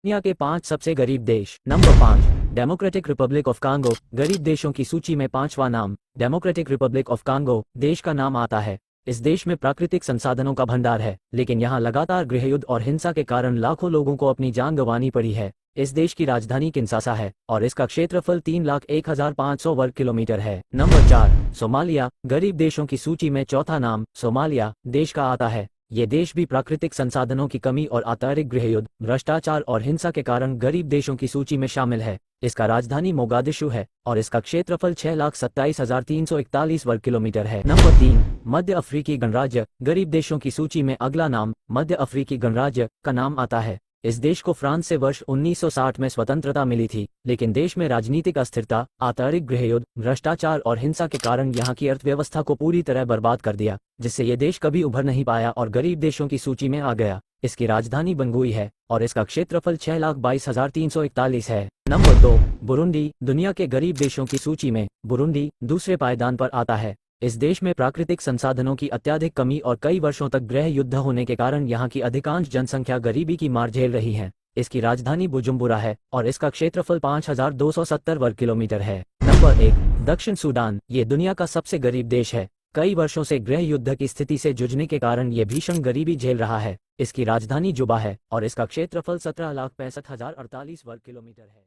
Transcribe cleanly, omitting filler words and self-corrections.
दुनिया के 5 सबसे गरीब देश। Number 5, democratic Republic of Congo. गरीब देशों की सूची में पांचवा नाम डेमोक्रेटिक रिपब्लिक ऑफ कांगो देश का नाम आता है। इस देश में प्राकृतिक संसाधनों का भंडार है, लेकिन यहाँ लगातार गृहयुद्ध और हिंसा के कारण लाखों लोगों को अपनी जान गंवानी पड़ी है। इस देश की राजधानी किंशासा है और इसका क्षेत्रफल 3,01,500 वर्ग किलोमीटर है। Number 4, Somalia. गरीब देशों की सूची में चौथा नाम सोमालिया देश का आता है। ये देश भी प्राकृतिक संसाधनों की कमी और आतंरिक गृहयुद्ध, भ्रष्टाचार और हिंसा के कारण गरीब देशों की सूची में शामिल है। इसका राजधानी मोगादिशु है और इसका क्षेत्रफल 6,27,341 वर्ग किलोमीटर है। नंबर 3, मध्य अफ्रीकी गणराज्य। गरीब देशों की सूची में अगला नाम मध्य अफ्रीकी गणराज्य का नाम आता है। इस देश को फ्रांस से वर्ष 1960 में स्वतंत्रता मिली थी, लेकिन देश में राजनीतिक अस्थिरता, आतंरिक गृहयुद्ध, भ्रष्टाचार और हिंसा के कारण यहाँ की अर्थव्यवस्था को पूरी तरह बर्बाद कर दिया, जिससे ये देश कभी उभर नहीं पाया और गरीब देशों की सूची में आ गया। इसकी राजधानी बंगुई है और इसका क्षेत्रफल 6,22,341 है। Number 2, Burundi. दुनिया के गरीब देशों की सूची में बुरुंडी दूसरे पायदान पर आता है। इस देश में प्राकृतिक संसाधनों की अत्यधिक कमी और कई वर्षों तक गृह युद्ध होने के कारण यहाँ की अधिकांश जनसंख्या गरीबी की मार झेल रही है। इसकी राजधानी बुजुम्बुरा है और इसका क्षेत्रफल 5,270 वर्ग किलोमीटर है। नंबर 1, दक्षिण सूडान। ये दुनिया का सबसे गरीब देश है। कई वर्षों से गृह युद्ध की स्थिति से जूझने के कारण ये भीषण गरीबी झेल रहा है। इसकी राजधानी जुबा है और इसका क्षेत्रफल 17,65,048 वर्ग किलोमीटर है।